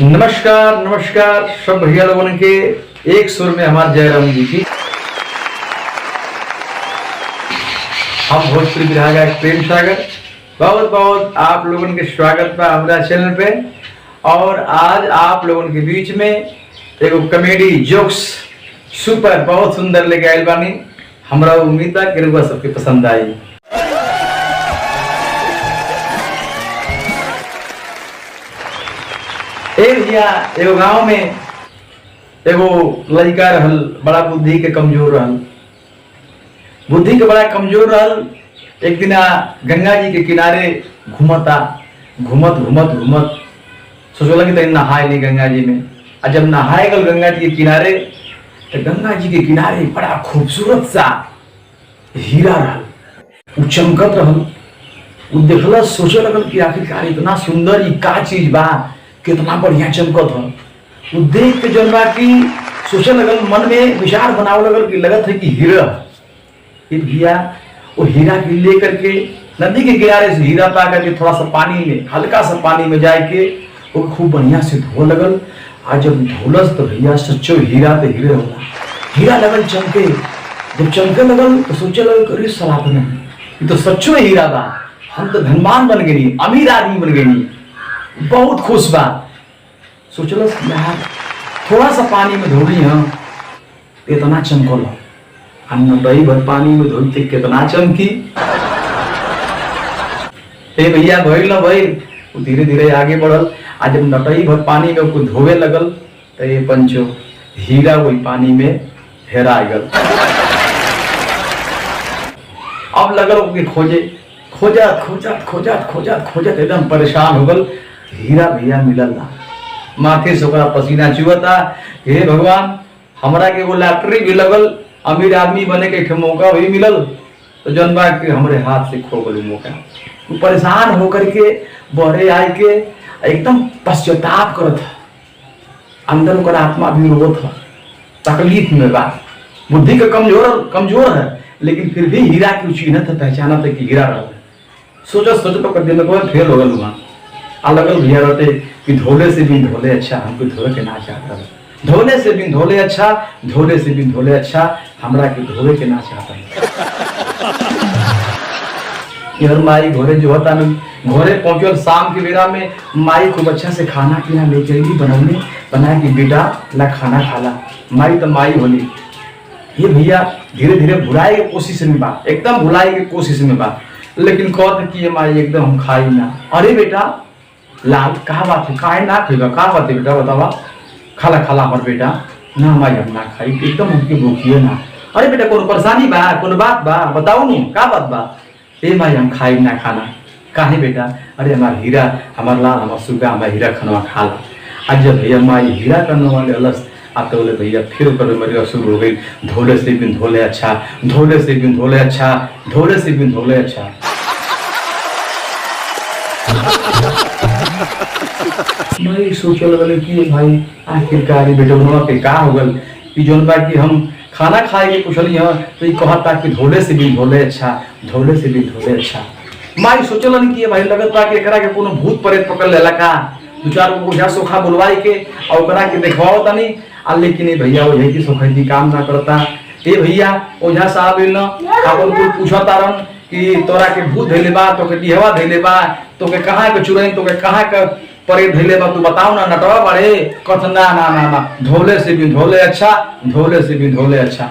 नमस्कार नमस्कार सब भैया लोगों के एक सुर में हमारे जयराम जी की हम भोजपुरी विधायक प्रेम सागर बहुत बहुत आप लोगों के स्वागत बा हमारा चैनल पे। और आज आप लोगों के बीच में एक कॉमेडी जोक्स सुपर बहुत सुंदर लेके आयल बानी। हमरा उम्मीद है कि रउआ सबके पसंद आई। भैया एगो गांव में एगो लड़का रहल, बड़ा बुद्धि के कमजोर रहल, बुद्धि के बड़ा कमजोर रहल। एक दिन गंगा जी के किनारे घूमत घूमत सोचल कि नहाए नहीं गंगा जी में। और जब नहाए गल गंगा जी के किनारे तो गंगा जी के किनारे बड़ा खूबसूरत सा हीरा रहल, वो चमकत रहल। वो देखल सोचे लगल कि आखिरकार इतना सुंदर ये का चीज बा, कितना बढ़िया चमकत है। वो देख के जन बा कि सोचे लगल, मन में विचार बनावे लगल कि लगत है कि हीरा। फिर भैया वो हीरा के लेकर के नदी के किनारे से हीरा पा करके थोड़ा सा पानी में, हल्का सा पानी में जाके वो खूब बढ़िया से धो लगल। और जब धोलस तो भैया सच्चो हीरा तो हीरे होला, हीरा लगल चमके। जब चमके लगल तो सोचे लगल कि अरे सलाह नहीं, ये तो सच्चो हीरा बा, हम तो धनवान बन गई, अमीर आदमी बन गई, बहुत खुश बा। सोचल यार थोड़ा सा पानी में धोली हम इतना चमकल, हम नटई भर पानी में धोते कितना चमकी। भैया भइल न भइल, धीरे धीरे आगे बढ़ल। आज जब नटई भर पानी में उसको धोवे लगल तो ये पंचो हीरा वही पानी में हेरा गल। अब लगल उसके खोजे, खोजत खोजत खोजत खोजत खोजत एकदम परेशान हो गल। हीरा भैया मिलल ना, माथे से ओकरा पसीना चुअता। हे भगवान, हमरा के वो लॉटरी भी लगल, अमीर आदमी बने के मौका भी मिलल, तो जौन बा कि हमरे हाथ से खो गल मौका। वो परेशान होकर के बहरे आए के एकदम पश्चाताप करत है, अंदर ओकर आत्मा भी रोवत है, तकलीफ में बा। बुद्धि का कमजोर है, लेकिन फिर भी हीरा की चिन्हत है, पहचानत है कि हीरा रहा। सोचत तो कर दिन में फेल हो गल वहां। अलग भैया रहते कि धोले से भी धोले अच्छा, हमको धोले के ना चाहता है। धोले से भी धोले अच्छा, धोले से भी धोले अच्छा, हमरा के धोले के ना चाहता है। यार माई घोरे जो होता न, घोरे पहुंचल शाम के बेरा में, माई खूब अच्छा से खाना पीना लेके आई बनौने, बना के बेटा ला खाना खाला। माई तो माई होली। ये भैया धीरे धीरे भुलाए के कोशिश में बा, एकदम भुलाए के कोशिश में बा, लेकिन कहत कि माई एकदम हम खाई ना। अरे बेटा लाल कहा बात है, खाए ना खेगा, कहा बात है बेटा बतावा, खाला खाला हमार बेटा। ना माई हम ना खाई, एकदम हमके भूखिए ना। अरे बेटा कोनो परेशानी बा, कोनो बात बा, बताओ नु का बात बा। ए माई हम खाई ना खाना। काहे बेटा? अरे हमार हीरा, हमार लाल, हमार सुगा, हमार हीरा खनवा खाला। आज जब भैया माई हीरा करने वाले अलस आते बोले भैया फिर ऊपर मेरी शुरू हो गई। धोले से भी धोले अच्छा, धोले से भी धोले अच्छा, धोले से भी धोले अच्छा। मैं सोचे लगल कि भाई आखिरकार बेटा के का हो गल कि जौन बा कि हम खाना खाए के पूछली हां तो ये कहता कि धोले से भी धोले अच्छा, धोले से भी धोले अच्छा। माई सोचलन कि भाई लगत बा कि एकरा के कोनो भूत प्रेत पकड़ लेला का, दो चार गो ओझा सोखा बुलवाई के और ओकरा के देखवाओ तनी। आ लेकिन ए भैया ओझा की सोखैती काम ना करता। ए भैया ओझा साहब न अपन कुछ पूछतारन कि तोरा के भूत धइले बा, तो के डिहवा धइले बा, तो के कहां के चुरैन, तो के कहां के परे धइले बा, तू बताओ ना नटवा बड़े। कथ ना ना ना ना, धोले से भी धोले अच्छा, धोले से भी धोले अच्छा।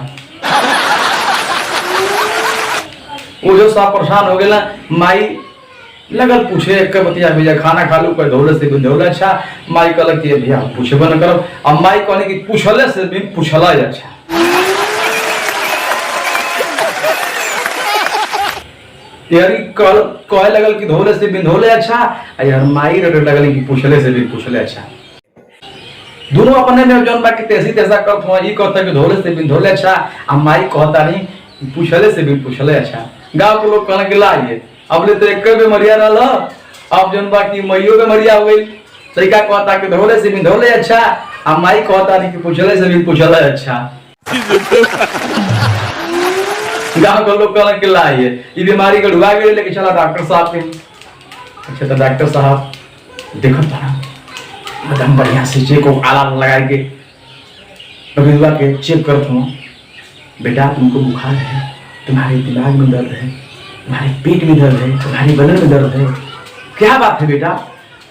वो जो साहब परेशान हो गेला। माई लगल पूछे एक बतिया भैया खाना खा लू, कोई धोले से भी धोले अच्छा। माई कहल कि भैया पूछबे न करो। अब माई कहने कि पूछले से भी पूछला अच्छा। यार कहे लगल कि धोले से भी धोले अच्छा, यार माई रटे लगल कि पूछले से भी पूछले अच्छा। दोनों अपने में जौन बा कि तेजी तेजा करत हुआ, ई कहता कि धोले से भी धोले अच्छा, आ माई कहता नहीं पूछले से भी पूछले अच्छा। गांव के लोग कहने के लाइए अब ले तो एक बेमरिया रहल, अब जौन बा कि मइयो बेमरिया हो गई। तरीका कहता कि धोले से भी धोले अच्छा, आ माई कहता नहीं कि पूछले से भी पूछले अच्छा। गांव के लोग कहने के लाइए ये बीमारी के ढुआ गए, लेके चला डॉक्टर साहब के। अच्छा तो डॉक्टर साहब देखो एकदम बढ़िया से चेक को आला लगा के बगीवा के चेक कर तुम बेटा तुमको बुखार है, तुम्हारे दिमाग में दर्द है, तुम्हारे पेट में दर्द है, तुम्हारी बदन में दर्द है, क्या बात है बेटा?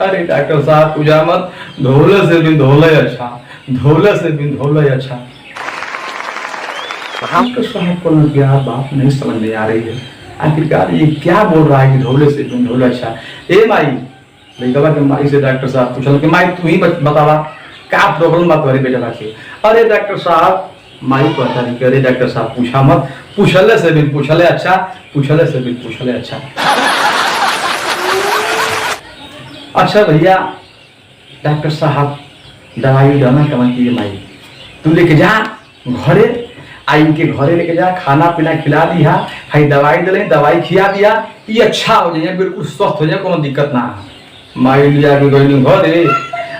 अरे डॉक्टर साहब पूजा मत, धोले से भी धोले अच्छा, धोले से भी धोले अच्छा। डॉक्टर साहब को क्या बात नहीं समझ में आ रही है, आखिरकार ये क्या बोल रहा है कि धोले से भी धोले अच्छा। ए माई लड़का के माई से डॉक्टर साहब पूछल कि माई तू ही बतावा क्या प्रॉब्लम बात हो रही बेटा बाकी। अरे डॉक्टर साहब माई कहता नहीं कि अरे डॉक्टर साहब पूछा मत, पूछले से भी पूछले अच्छा, पूछले से भी पूछले अच्छा। अच्छा भैया डॉक्टर साहब दवाई डालना कमा की माई तू लेके जा घरे, आई के घरे लेके जा, खाना पीना खिला दिया, भाई दवाई दिले, दवाई खिला दिया, ये अच्छा हो जाए, बिल्कुल स्वस्थ हो जाए, कोनो दिक्कत ना। माई लिया के गई घरे,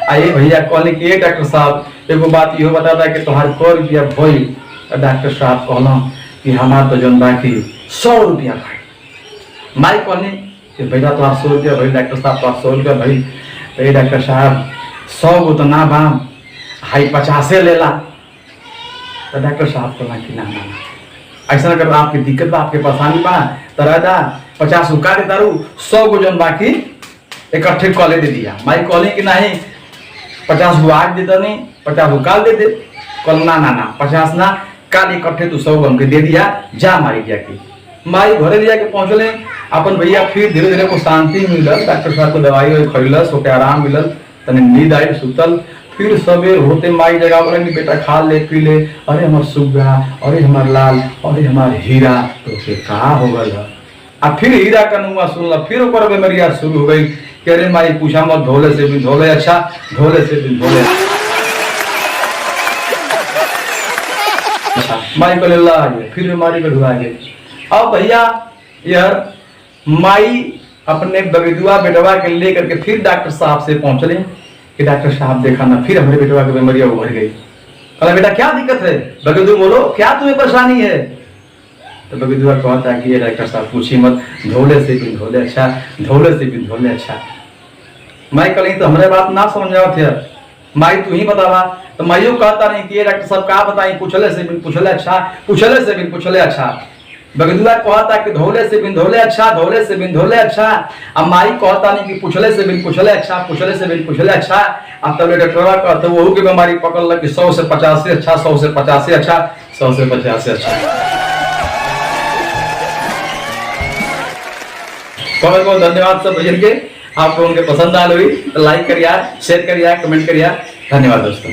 आइए भैया कहले कि डॉक्टर साहब एगो बात इहो बता दा कि तोहार को रुपया भई। डॉक्टर साहब कहला कि हमार तो जन बाकी 100 रुपया भाई। माई कहने कि भैया तो 100 रुपया भाई, डॉक्टर साहब तो 100 रुपया भाई। तो डॉक्टर साहब 100 गो तो ना बा, हाई 50 लेला। तो डॉक्टर साहब कहला कि ना ना ऐसा कर, आपकी दिक्कत बा, आपके परेशानी बा, तरादा 50 रुका दे तारू, 100 गो जन बाकी इकट्ठे कॉले दे दिया। माई कहले कि नहीं 50 गो आज देता नहीं, 50 गो काल दे दे। कल ना ना ना 50 ना काल इकट्ठे तू 100 हमके दे दिया, जा मारी दिया की। माई घरे लिया के पहुंचले अपन भैया, फिर धीरे धीरे को शांति मिलल, डॉक्टर साहब को दवाई वही खैलस, ओके आराम मिलल, तने नींद आई, सुतल। फिर सवेर होते माई जगह बोले कि बेटा खा ले पी ले, अरे हमार सुग्गा, अरे हमार लाल, अरे हमार हीरा, तो से का हो गल। आ फिर हीरा का नुमा सुनला, फिर ओकर बेमरिया शुरू हो गई कि अरे माई पूछा मत, धोले से भी धोले अच्छा, धोले से भी धोले अच्छा। माई को ले आ गए, फिर बीमारी को ढुआ गए। अब भैया यार माई अपने बगीदुआ बेटवा के लेकर के फिर डॉक्टर साहब से पहुंचले कि डॉक्टर साहब देखा ना, फिर हमारे बेटवा की बीमारियां उभर गई। कहला बेटा क्या दिक्कत है, बगीदु बोलो क्या तुम्हें परेशानी है। तो बगीदुआ कहता है कि ये डॉक्टर साहब पूछी मत, धोले से भी धोले अच्छा, धोले से भी धोले अच्छा। माई कल तो हमारे बात ना समझ आओ थे, माई तू ही बतावा। तो माइयो कहता नहीं कि ये डॉक्टर साहब का बताई, पूछले से भी पूछले अच्छा, पूछले से भी पूछले अच्छा। बगीदुआ कहता कि धोले से भी धोले अच्छा, धोले से भी धोले अच्छा। अब माई कहता नहीं कि पूछले से भी पूछले अच्छा, पूछले से भी पूछले अच्छा। अब तब डॉक्टरवा कहते वहू की बीमारी पकड़ लग कि 100 से 50 से अच्छा, 100 से 50 से अच्छा, 100 से 50 से अच्छा। बहुत बहुत धन्यवाद सब भजन के, आप लोगों के पसंद आ रही तो लाइक करिए, शेयर करिए, कमेंट करिए। धन्यवाद दोस्तों।